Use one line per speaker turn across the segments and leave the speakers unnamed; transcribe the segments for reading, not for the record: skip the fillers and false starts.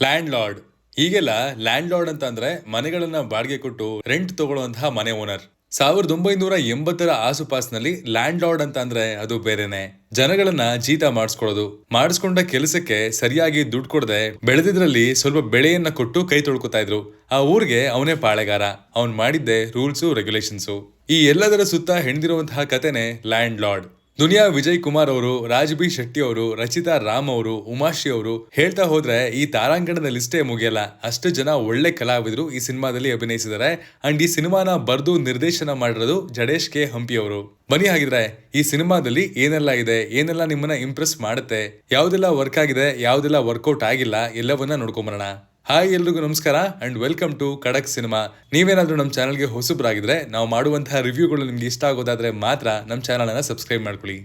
Land lord. ಈಗೆಲ್ಲ land lord ಅಂತ ಅಂದ್ರೆ ಮನೆಗಳನ್ನ ಬಾಡಿಗೆ ಕೊಟ್ಟು ರೆಂಟ್ ತಗೊಳ್ಳುವಂತಹ ಮನೆ ಓನರ್. 1980ರ ಆಸುಪಾಸಿನಲ್ಲಿ ಲ್ಯಾಂಡ್ ಲಾರ್ಡ್ ಅಂತ ಅಂದ್ರೆ ಅದು ಬೇರೆನೆ. ಜನಗಳನ್ನ ಜೀತ ಮಾಡಿಸ್ಕೊಂಡ ಕೆಲಸಕ್ಕೆ ಸರಿಯಾಗಿ ದುಡ್ಡು ಕೊಡದೆ ಬೆಳೆದಿದ್ರಲ್ಲಿ ಸ್ವಲ್ಪ ಬೆಳೆಯನ್ನ ಕೊಟ್ಟು ಕೈ ತೊಳ್ಕೊತಾ ಇದ್ರು. ಆ ಊರಿಗೆ ಅವನೇ ಪಾಳೆಗಾರ. ಅವನ್ ಮಾಡಿದ್ದೆ ರೂಲ್ಸು ರೆಗ್ಯುಲೇಷನ್ಸು. ಈ ಎಲ್ಲದರ ಸುತ್ತ ಹೆಣ್ದಿರುವಂತಹ ಕತೆನೆ ಲ್ಯಾಂಡ್ ಲಾರ್ಡ್. ದುನಿಯಾ ವಿಜಯ್ ಕುಮಾರ್ ಅವರು, ರಾಜ್ ಬಿ ಶೆಟ್ಟಿ ಅವರು, ರಚಿತಾ ರಾಮ್ ಅವರು, ಉಮಾಶ್ರೀ ಅವರು ಹೇಳ್ತಾ ಹೋದ್ರೆ ಈ ತಾರಾಂಗಣದ ಲಿಸ್ಟೇ ಮುಗಿಯಲ್ಲ. ಅಷ್ಟು ಜನ ಒಳ್ಳೆ ಕಲಾವಿದರು ಈ ಸಿನಿಮಾದಲ್ಲಿ ಅಭಿನಯಿಸಿದ್ದಾರೆ. ಅಂಡ್ ಈ ಸಿನಿಮಾನ ಬರ್ದು ನಿರ್ದೇಶನ ಮಾಡಿರೋದು ಜಡೇಶ್ ಕೆ ಹಂಪಿ ಅವರು. ಬನ್ನಿ ಹಾಗಿದ್ರೆ ಈ ಸಿನಿಮಾದಲ್ಲಿ ಏನೆಲ್ಲ ಇದೆ, ಏನೆಲ್ಲ ನಿಮ್ಮನ್ನ ಇಂಪ್ರೆಸ್ ಮಾಡುತ್ತೆ, ಯಾವ್ದೆಲ್ಲ ವರ್ಕ್ ಆಗಿದೆ, ಯಾವ್ದೆಲ್ಲ ವರ್ಕೌಟ್ ಆಗಿಲ್ಲ, ಎಲ್ಲವನ್ನ ನೋಡ್ಕೊಂಬರೋಣ. ಹಾಯ್ ಎಲ್ರಿಗೂ ನಮಸ್ಕಾರ ಅಂಡ್ ವೆಲ್ಕಮ್ ಟು ಖಡಕ್ ಸಿನಿಮಾ. ನೀವೇನಾದ್ರೂ ನಮ್ಮ ಚಾನಲ್ಗೆ ಹೊಸಬ್ರಾಗಿದ್ರೆ ನಾವು ಮಾಡುವಂತಹ ರಿವ್ಯೂಗಳು ನಿಮ್ಗೆ ಇಷ್ಟ ಆಗೋದಾದ್ರೆ ಮಾತ್ರ ನಮ್ಮ ಚಾನಲ್ ಅನ್ನ ಸಬ್ಸ್ಕ್ರೈಬ್ ಮಾಡ್ಕೊಳ್ಳಿ.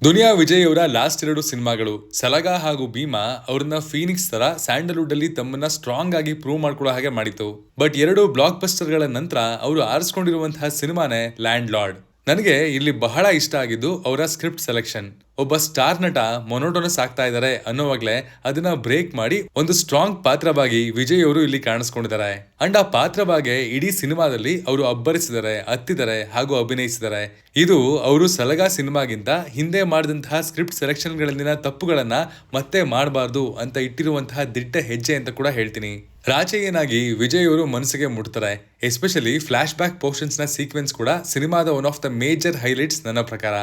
ದುನಿಯಾ ವಿಜಯ್ ಅವರ ಲಾಸ್ಟ್ 2 ಸಿನಿಮಾಗಳು ಸಲಗಾ ಹಾಗೂ ಭೀಮಾ ಅವ್ರನ್ನ ಫೀನಿಕ್ಸ್ ತರ ಸ್ಯಾಂಡಲ್ವುಡ್ ಅಲ್ಲಿ ತಮ್ಮನ್ನ ಸ್ಟ್ರಾಂಗ್ ಆಗಿ ಪ್ರೂವ್ ಮಾಡ್ಕೊಳ್ಳೋ ಹಾಗೆ ಮಾಡಿತ್ತು. ಬಟ್ 2 ಬ್ಲಾಕ್ ಬಸ್ಟರ್ ಗಳ ನಂತರ ಅವರು ಆರಿಸ್ಕೊಂಡಿರುವಂತಹ ಸಿನಿಮಾನೇ ಲ್ಯಾಂಡ್ ಲಾರ್ಡ್. ನನಗೆ ಇಲ್ಲಿ ಬಹಳ ಇಷ್ಟ ಆಗಿದ್ದು ಅವರ ಸ್ಕ್ರಿಪ್ಟ್ ಸೆಲೆಕ್ಷನ್. ಒಬ್ಬ ಸ್ಟಾರ್ ನಟ ಮೊನೋಟೋನಸ್ ಆಗ್ತಾ ಇದ್ದಾರೆ ಅನ್ನೋವಾಗ್ಲೇ ಅದನ್ನ ಬ್ರೇಕ್ ಮಾಡಿ ಒಂದು ಸ್ಟ್ರಾಂಗ್ ಪಾತ್ರವಾಗಿ ವಿಜಯ್ ಅವರು ಇಲ್ಲಿ ಕಾಣಿಸ್ಕೊಂಡಿದ್ದಾರೆ. ಅಂಡ್ ಆ ಪಾತ್ರವಾಗಿ ಇಡೀ ಸಿನಿಮಾದಲ್ಲಿ ಅವರು ಅಬ್ಬರಿಸಿದ್ದಾರೆ, ಹತ್ತಿದ್ದಾರೆ ಹಾಗೂ ಅಭಿನಯಿಸಿದ್ದಾರೆ. ಇದು ಅವರು ಸಲಗಾ ಸಿನಿಮಾಗಿಂತ ಹಿಂದೆ ಮಾಡಿದಂತಹ ಸ್ಕ್ರಿಪ್ಟ್ ಸೆಲೆಕ್ಷನ್ ಗಳಲ್ಲಿನ ತಪ್ಪುಗಳನ್ನ ಮತ್ತೆ ಮಾಡಬಾರ್ದು ಅಂತ ಇಟ್ಟಿರುವಂತಹ ದಿಟ್ಟ ಹೆಜ್ಜೆ ಅಂತ ಕೂಡ ಹೇಳ್ತೀನಿ. ರಾಚಯ್ಯನಾಗಿ ವಿಜಯ್ ಅವರು ಮನಸ್ಸಿಗೆ ಮುಟ್ತಾರೆ. ಎಸ್ಪೆಷಲಿ ಫ್ಲಾಶ್ ಬ್ಯಾಕ್ ಪೋರ್ಷನ್ಸ್ ನ ಸೀಕ್ವೆನ್ಸ್ ಕೂಡ ಸಿನಿಮಾದ one of the major highlights ನನ್ನ ಪ್ರಕಾರ.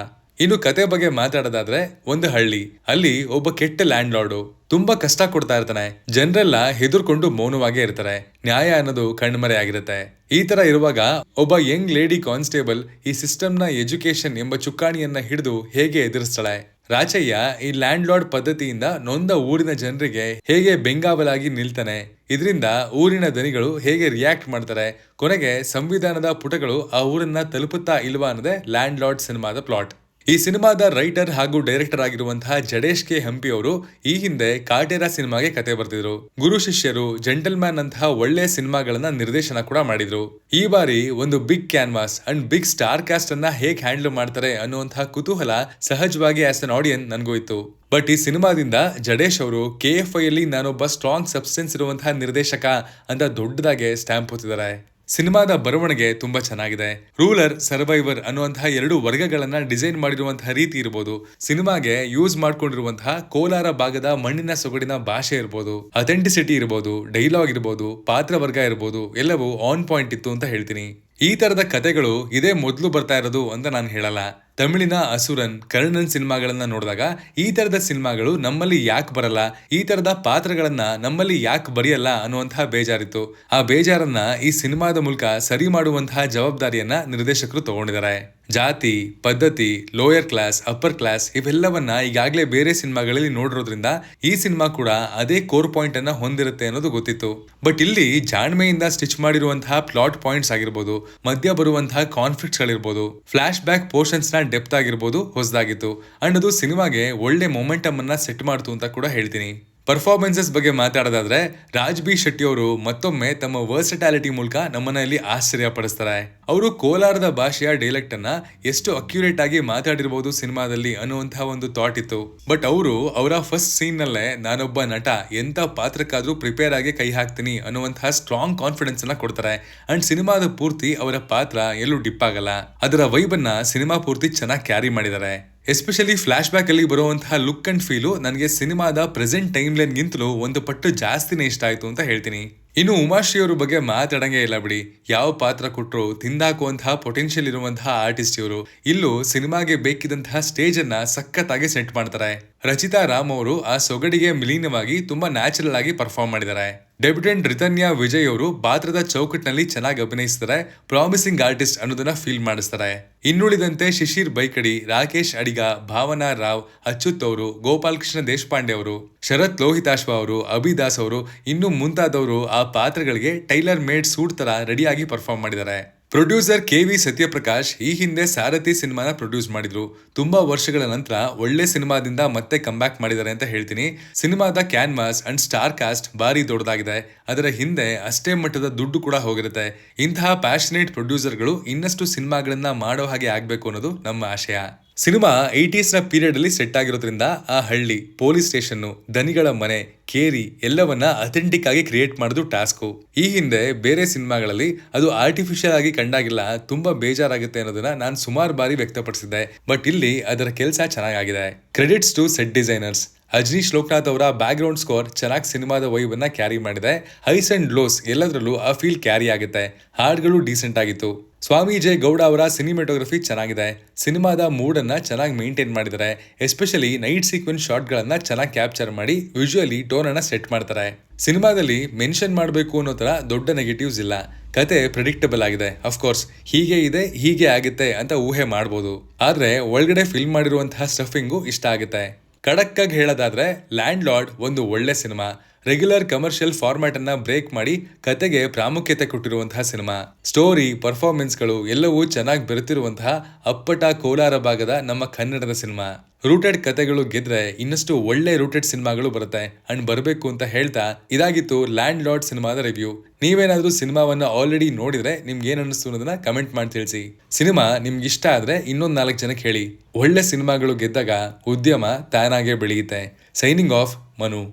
ಇನ್ನು ಕತೆ ಬಗ್ಗೆ ಮಾತಾಡೋದಾದ್ರೆ, ಒಂದು ಹಳ್ಳಿ, ಅಲ್ಲಿ ಒಬ್ಬ ಕೆಟ್ಟ ಲ್ಯಾಂಡ್ ಲಾರ್ಡು ತುಂಬಾ ಕಷ್ಟ ಕೊಡ್ತಾ ಇರ್ತಾನೆ. ಜನರೆಲ್ಲ ಹೆದರ್ಕೊಂಡು ಮೌನವಾಗೇ ಇರ್ತಾರೆ. ನ್ಯಾಯ ಅನ್ನೋದು ಕಣ್ಮರೆ ಆಗಿರುತ್ತೆ. ಈ ತರ ಇರುವಾಗ ಒಬ್ಬ ಯಂಗ್ ಲೇಡಿ ಕಾನ್ಸ್ಟೇಬಲ್ ಈ ಸಿಸ್ಟಮ್ ನ ಎಜುಕೇಶನ್ ಎಂಬ ಚುಕ್ಕಾಣಿಯನ್ನ ಹಿಡಿದು ಹೇಗೆ ಎದುರಿಸ್ತಾಳೆ. ರಾಚಯ್ಯ ಈ ಲ್ಯಾಂಡ್ ಲಾರ್ಡ್ ಪದ್ಧತಿಯಿಂದ ನೊಂದ ಊರಿನ ಜನರಿಗೆ ಹೇಗೆ ಬೆಂಗಾವಲಾಗಿ ನಿಲ್ತಾನೆ. ಇದರಿಂದ ಊರಿನ ದನಿಗಳು ಹೇಗೆ ರಿಯಾಕ್ಟ್ ಮಾಡ್ತಾರೆ. ಕೊನೆಗೆ ಸಂವಿಧಾನದ ಪುಟಗಳು ಆ ಊರನ್ನ ತಲುಪುತ್ತಾ ಇಲ್ವಾ ಅನ್ನೋದೇ ಲ್ಯಾಂಡ್ ಲಾರ್ಡ್ ಸಿನಿಮಾದ ಪ್ಲಾಟ್. ಈ ಸಿನಿಮಾದ ರೈಟರ್ ಹಾಗೂ ಡೈರೆಕ್ಟರ್ ಆಗಿರುವಂತಹ ಜಡೇಶ್ ಕೆ ಹಂಪಿ ಅವರು ಈ ಹಿಂದೆ ಕಾಟೇರ ಸಿನಿಮಾಗೆ ಕತೆ ಬರ್ತಿದ್ರು. ಗುರು ಶಿಷ್ಯರು, ಜೆಂಟಲ್ಮ್ಯಾನ್ ಅಂತಹ ಒಳ್ಳೆ ಸಿನಿಮಾಗಳನ್ನ ನಿರ್ದೇಶನ ಕೂಡ ಮಾಡಿದ್ರು. ಈ ಬಾರಿ ಒಂದು big canvas and big star cast ಅನ್ನ ಹೇಗ್ ಹ್ಯಾಂಡಲ್ ಮಾಡ್ತಾರೆ ಅನ್ನುವಂತಹ ಕುತೂಹಲ ಸಹಜವಾಗಿ ಆಸ್ ಅನ್ ಆಡಿಯನ್ ನನ್ಗೂ ಇತ್ತು. ಬಟ್ ಈ ಸಿನಿಮಾದಿಂದ ಜಡೇಶ್ ಅವರು KFI ಅಲ್ಲಿ ನಾನೊಬ್ಬ ಸ್ಟ್ರಾಂಗ್ ಸಬ್ಸ್ಟೆನ್ಸ್ ಇರುವಂತಹ ನಿರ್ದೇಶಕ ಅಂತ ದೊಡ್ಡದಾಗೆ ಸ್ಟ್ಯಾಂಪ್ ಹೊತ್ತಿದ್ದಾರೆ. ಸಿನಿಮಾದ ಬರವಣಿಗೆ ತುಂಬಾ ಚೆನ್ನಾಗಿದೆ. ರೂಲರ್, ಸರ್ವೈವರ್ ಅನ್ನುವಂತಹ 2 ವರ್ಗಗಳನ್ನ ಡಿಸೈನ್ ಮಾಡಿರುವಂತಹ ರೀತಿ ಇರಬಹುದು, ಸಿನಿಮಾಗೆ ಯೂಸ್ ಮಾಡ್ಕೊಂಡಿರುವಂತಹ ಕೋಲಾರ ಭಾಗದ ಮಣ್ಣಿನ ಸೊಗಡಿನ ಭಾಷೆ ಇರಬಹುದು, ಅಥೆಂಟಿಸಿಟಿ ಇರಬಹುದು, ಡೈಲಾಗ್ ಇರಬಹುದು, ಪಾತ್ರ ವರ್ಗ ಇರಬಹುದು, ಎಲ್ಲವೂ ಆನ್ ಪಾಯಿಂಟ್ ಇತ್ತು ಅಂತ ಹೇಳ್ತೀನಿ. ಈ ತರದ ಕತೆಗಳು ಇದೇ ಮೊದಲು ಬರ್ತಾ ಇರೋದು ಅಂತ ನಾನು ಹೇಳಲ್ಲ. ತಮಿಳಿನ ಅಸುರನ್, ಕರ್ಣನ್ ಸಿನಿಮಾಗಳನ್ನ ನೋಡಿದಾಗ ಈ ತರದ ಸಿನಿಮಾಗಳು ನಮ್ಮಲ್ಲಿ ಯಾಕೆ ಬರಲ್ಲ, ಈ ತರದ ಪಾತ್ರಗಳನ್ನ ನಮ್ಮಲ್ಲಿ ಯಾಕೆ ಬರೆಯಲ್ಲ ಅನ್ನುವಂತಹ ಬೇಜಾರಿತ್ತು. ಆ ಬೇಜಾರನ್ನ ಈ ಸಿನಿಮಾದ ಮೂಲಕ ಸರಿ ಮಾಡುವಂತಹ ಜವಾಬ್ದಾರಿಯನ್ನ ನಿರ್ದೇಶಕರು ತಗೊಂಡಿದ್ದಾರೆ. ಜಾತಿ, ಪದ್ಧತಿ, ಲೋಯರ್ ಕ್ಲಾಸ್, ಅಪ್ಪರ್ ಕ್ಲಾಸ್ ಇವೆಲ್ಲವನ್ನ ಈಗಾಗಲೇ ಬೇರೆ ಸಿನಿಮಾಗಳಲ್ಲಿ ನೋಡಿರೋದ್ರಿಂದ ಈ ಸಿನಿಮಾ ಕೂಡ ಅದೇ ಕೋರ್ ಪಾಯಿಂಟ್ ಅನ್ನ ಹೊಂದಿರುತ್ತೆ ಅನ್ನೋದು ಗೊತ್ತಿತ್ತು. ಬಟ್ ಇಲ್ಲಿ ಜಾಣ್ಮೆಯಿಂದ ಸ್ಟಿಚ್ ಮಾಡಿರುವಂತಹ ಪ್ಲಾಟ್ ಪಾಯಿಂಟ್ಸ್ ಆಗಿರ್ಬೋದು, ಮಧ್ಯ ಬರುವಂತಹ ಕಾನ್ಫ್ಲಿಕ್ಟ್ಸ್ ಗಳಿರ್ಬೋದು, ಫ್ಲಾಶ್ ಬ್ಯಾಕ್ ಪೋರ್ಷನ್ಸ್ ನ ಡೆಪ್ತ್ ಆಗಿರ್ಬೋದು ಹೊಸದಾಗಿತ್ತು. ಅಂಡ್ ಅದು ಸಿನಿಮಾಗೆ ಒಳ್ಳೆ ಮೊಮೆಂಟಮ್ ಅನ್ನ ಸೆಟ್ ಮಾಡ್ತು ಅಂತ ಕೂಡ ಹೇಳ್ತೀನಿ. ಪರ್ಫಾರ್ಮೆನ್ಸಸ್ ಬಗ್ಗೆ ಮಾತಾಡೋದಾದ್ರೆ, ರಾಜ್ ಬಿ ಶೆಟ್ಟಿ ಅವರು ಮತ್ತೊಮ್ಮೆ ತಮ್ಮ ವರ್ಸಟಾಲಿಟಿ ಮೂಲಕ ನಮ್ಮನ್ನ ಇಲ್ಲಿ ಆಶ್ಚರ್ಯ ಪಡಿಸ್ತಾರೆ. ಅವರು ಕೋಲಾರದ ಭಾಷೆಯ ಡೈಲೆಕ್ಟ್ ಅನ್ನ ಎಷ್ಟು ಅಕ್ಯುರೇಟ್ ಆಗಿ ಮಾತಾಡಿರಬಹುದು ಸಿನಿಮಾದಲ್ಲಿ ಅನ್ನುವಂತಹ ಒಂದು ಥಾಟ್ ಇತ್ತು. ಬಟ್ ಅವರು ಅವರ ಫಸ್ಟ್ ಸೀನ್ ನಲ್ಲೇ ನಾನೊಬ್ಬ ನಟ, ಎಂತ ಪಾತ್ರಕ್ಕಾದ್ರೂ ಪ್ರಿಪೇರ್ ಆಗಿ ಕೈ ಹಾಕ್ತೀನಿ ಅನ್ನುವಂತಹ ಸ್ಟ್ರಾಂಗ್ ಕಾನ್ಫಿಡೆನ್ಸ್ ಅನ್ನ ಕೊಡ್ತಾರೆ. ಅಂಡ್ ಸಿನಿಮಾದ ಪೂರ್ತಿ ಅವರ ಪಾತ್ರ ಎಲ್ಲೂ ಡಿಪ್ ಆಗಲ್ಲ. ಅದರ ವೈಬ್ ಅನ್ನ ಸಿನಿಮಾ ಪೂರ್ತಿ ಚೆನ್ನಾಗಿ ಕ್ಯಾರಿ ಮಾಡಿದ್ದಾರೆ. ಎಸ್ಪೆಷಲಿ ಫ್ಲಾಶ್ ಬ್ಯಾಕ್ ಅಲ್ಲಿ ಬರುವಂತಹ ಲುಕ್ ಅಂಡ್ ಫೀಲು ನನಗೆ ಸಿನಿಮಾದ ಪ್ರೆಸೆಂಟ್ ಟೈಮ್ ಲೈನ್ ಗಿಂತಲೂ ಒಂದು ಪಟ್ಟು ಜಾಸ್ತಿನೇ ಇಷ್ಟ ಆಯ್ತು ಅಂತ ಹೇಳ್ತೀನಿ. ಇನ್ನು ಉಮಾಶ್ರೀ ಅವ್ರ ಬಗ್ಗೆ ಮಾತಾಡಂಗೆ ಇಲ್ಲ ಬಿಡಿ. ಯಾವ ಪಾತ್ರ ಕೊಟ್ಟರು ತಿಂದಾಕುವಂತಹ ಪೊಟೆನ್ಶಿಯಲ್ ಇರುವಂತಹ ಆರ್ಟಿಸ್ಟ್ ಇವರು. ಇಲ್ಲೂ ಸಿನಿಮಾಗೆ ಬೇಕಿದಂತಹ ಸ್ಟೇಜ್ ಅನ್ನ ಸಖತ್ತಾಗಿ ಸೆಟ್ ಮಾಡ್ತಾರೆ. ರಚಿತಾ ರಾಮ್ ಅವರು ಆ ಸೊಗಡಿಗೆ ಮಿಲೀನವಾಗಿ ತುಂಬಾ ನ್ಯಾಚುರಲ್ ಆಗಿ ಪರ್ಫಾರ್ಮ್ ಮಾಡಿದ್ದಾರೆ. ಡೆಬ್ಯುಟೆಂಟ್ ರಿತನ್ಯಾ ವಿಜಯ್ ಅವರು ಪಾತ್ರದ ಚೌಕಟ್ಟಿನಲ್ಲಿ ಚೆನ್ನಾಗಿ ಅಭಿನಯಿಸ್ತಾರೆ. ಪ್ರಾಮಿಸಿಂಗ್ ಆರ್ಟಿಸ್ಟ್ ಅನ್ನೋದನ್ನ ಫೀಲ್ ಮಾಡಿಸ್ತಾರೆ. ಇನ್ನುಳಿದಂತೆ ಶಿಶಿರ್ ಬೈಕಡಿ, ರಾಕೇಶ್ ಅಡಿಗ, ಭಾವನಾ ರಾವ್, ಅಚ್ಯುತ್ ಅವರು, ಗೋಪಾಲ್ ಕೃಷ್ಣ ದೇಶಪಾಂಡೆ ಅವರು, ಶರತ್ ಲೋಹಿತಾಶ್ವ ಅವರು, ಅಭಿದಾಸ್ ಅವರು ಇನ್ನು ಮುಂತಾದವರು ಆ ಪಾತ್ರಗಳಿಗೆ ಟೈಲರ್ ಮೇಡ್ ಸೂಟ್ ತರ ರೆಡಿಯಾಗಿ ಪರ್ಫಾರ್ಮ್ ಮಾಡಿದ್ದಾರೆ. ಪ್ರೊಡ್ಯೂಸರ್ KV ಸತ್ಯಪ್ರಕಾಶ್ ಈ ಹಿಂದೆ ಸಾರಥಿ ಸಿನಿಮಾನ ಪ್ರೊಡ್ಯೂಸ್ ಮಾಡಿದ್ರು. ತುಂಬಾ ವರ್ಷಗಳ ನಂತರ ಒಳ್ಳೆ ಸಿನಿಮಾದಿಂದ ಮತ್ತೆ ಕಂಬ್ಯಾಕ್ ಮಾಡಿದ್ದಾರೆ ಅಂತ ಹೇಳ್ತೀನಿ. ಸಿನಿಮಾದ ಕ್ಯಾನ್ವಾಸ್ ಅಂಡ್ ಸ್ಟಾರ್ ಕಾಸ್ಟ್ ಬಾರಿ ದೊಡ್ಡದಾಗಿದೆ. ಅದರ ಹಿಂದೆ ಅಷ್ಟೇ ಮಟ್ಟದ ದುಡ್ಡು ಕೂಡ ಹೋಗಿರುತ್ತೆ. ಇಂತಹ ಪ್ಯಾಷನೇಟ್ ಪ್ರೊಡ್ಯೂಸರ್ಗಳು ಇನ್ನಷ್ಟು ಸಿನಿಮಾಗಳನ್ನ ಮಾಡೋ ಹಾಗೆ ಆಗ್ಬೇಕು ಅನ್ನೋದು ನಮ್ಮ ಆಶಯ. ಸಿನಿಮಾ 80s ನ ಪೀರಿಯಡ್ ಅಲ್ಲಿ ಸೆಟ್ ಆಗಿರೋದ್ರಿಂದ ಆ ಹಳ್ಳಿ, ಪೊಲೀಸ್ ಸ್ಟೇಷನ್, ದನಿಗಳ ಮನೆ, ಕೇರಿ ಎಲ್ಲವನ್ನ ಅಥೆಂಟಿಕ್ ಆಗಿ ಕ್ರಿಯೇಟ್ ಮಾಡೋದು ಟಾಸ್ಕು. ಈ ಹಿಂದೆ ಬೇರೆ ಸಿನಿಮಾಗಳಲ್ಲಿ ಅದು ಆರ್ಟಿಫಿಷಿಯಲ್ ಆಗಿ ಕಂಡಾಗಿಲ್ಲ, ತುಂಬಾ ಬೇಜಾರಾಗುತ್ತೆ ಅನ್ನೋದನ್ನ ನಾನು ಸುಮಾರು ಬಾರಿ ವ್ಯಕ್ತಪಡಿಸಿದ್ದೆ. ಬಟ್ ಇಲ್ಲಿ ಅದರ ಕೆಲಸ ಚೆನ್ನಾಗಿದೆ. Credits to set designers. Ajaneesh Loknath ಅವರ ಬ್ಯಾಕ್ ಗ್ರೌಂಡ್ ಸ್ಕೋರ್ ಚೆನ್ನಾಗಿ ಸಿನಿಮಾದ ವೈಬನ್ನ ಕ್ಯಾರಿ ಮಾಡಿದೆ. ಹೈಸ್ ಅಂಡ್ ಲೋಸ್ ಎಲ್ಲದರಲ್ಲೂ ಆ ಫೀಲ್ ಕ್ಯಾರಿ ಆಗುತ್ತೆ. ಹಾಡ್ಗಳು ಡೀಸೆಂಟ್ ಆಗಿತ್ತು. ಸ್ವಾಮಿ ಜೆ ಗೌಡ ಅವರ ಸಿನಿಮಾಟೋಗ್ರಫಿ ಚೆನ್ನಾಗಿದೆ. ಸಿನಿಮಾದ ಮೂಡ್ ಅನ್ನ ಚೆನ್ನಾಗಿ ಮೇಂಟೈನ್ ಮಾಡಿದ್ದಾರೆ. ಎಸ್ಪೆಷಲಿ ನೈಟ್ ಸೀಕ್ವೆನ್ಸ್ ಶಾಟ್ ಗಳನ್ನ ಚೆನ್ನಾಗಿ ಕ್ಯಾಪ್ಚರ್ ಮಾಡಿ ವಿಜುವಲಿ ಟೋನ್ ಅನ್ನ ಸೆಟ್ ಮಾಡ್ತಾರೆ. ಸಿನಿಮಾದಲ್ಲಿ ಮೆನ್ಷನ್ ಮಾಡಬೇಕು ಅನ್ನೋ ತರ ದೊಡ್ಡ ನೆಗೆಟಿವ್ಸ್ ಇಲ್ಲ. ಕತೆ ಪ್ರೆಡಿಕ್ಟಬಲ್ ಆಗಿದೆ. ಅಫ್ಕೋರ್ಸ್ ಹೀಗೆ ಇದೆ, ಹೀಗೆ ಆಗುತ್ತೆ ಅಂತ ಊಹೆ ಮಾಡ್ಬೋದು. ಆದ್ರೆ ಒಳಗಡೆ ಫಿಲ್ಮ್ ಮಾಡಿರುವಂತಹ ಸ್ಟಫಿಂಗು ಇಷ್ಟ ಆಗುತ್ತೆ. ಖಡಕ್ ಆಗಿ ಹೇಳೋದಾದ್ರೆ ಲ್ಯಾಂಡ್ ಲಾರ್ಡ್ ಒಂದು ಒಳ್ಳೆ ಸಿನಿಮಾ. ರೆಗ್ಯುಲರ್ ಕಮರ್ಷಿಯಲ್ ಫಾರ್ಮ್ಯಾಟ್ ಅನ್ನ ಬ್ರೇಕ್ ಮಾಡಿ ಕತೆಗೆ ಪ್ರಾಮುಖ್ಯತೆ ಕೊಟ್ಟಿರುವಂತಹ ಸಿನಿಮಾ. ಸ್ಟೋರಿ, ಪರ್ಫಾರ್ಮೆನ್ಸ್ಗಳು ಎಲ್ಲವೂ ಚೆನ್ನಾಗಿ ಬೆರೆತಿರುವಂತಹ ಅಪ್ಪಟ ಕೋಲಾರ ಭಾಗದ ನಮ್ಮ ಕನ್ನಡದ ಸಿನಿಮಾ. ರೂಟೆಡ್ ಕತೆಗಳು ಗೆದ್ರೆ ಇನ್ನಷ್ಟು ಒಳ್ಳೆ ರೂಟೆಡ್ ಸಿನಿಮಾಗಳು ಬರುತ್ತೆ ಅಂಡ್ ಬರಬೇಕು ಅಂತ ಹೇಳ್ತಾ ಇದಾಗಿತ್ತು ಲ್ಯಾಂಡ್ ಲಾರ್ಡ್ ಸಿನಿಮಾದ ರಿವ್ಯೂ. ನೀವೇನಾದ್ರೂ ಸಿನಿಮಾವನ್ನ ಆಲ್ರೆಡಿ ನೋಡಿದ್ರೆ ನಿಮ್ಗೆ ಏನ್ ಅನ್ನಿಸ್ತು ಅನ್ನೋದನ್ನ ಕಮೆಂಟ್ ಮಾಡಿ ತಿಳಿಸಿ. ಸಿನಿಮಾ ನಿಮ್ಗೆ ಇಷ್ಟ ಆದ್ರೆ ಇನ್ನೊಂದ್ 4 ಜನಕ್ಕೆ ಹೇಳಿ. ಒಳ್ಳೆ ಸಿನಿಮಾಗಳು ಗೆದ್ದಾಗ ಉದ್ಯಮ ತಾನಾಗೆ ಬೆಳೆಯುತ್ತೆ. Signing off, Manu.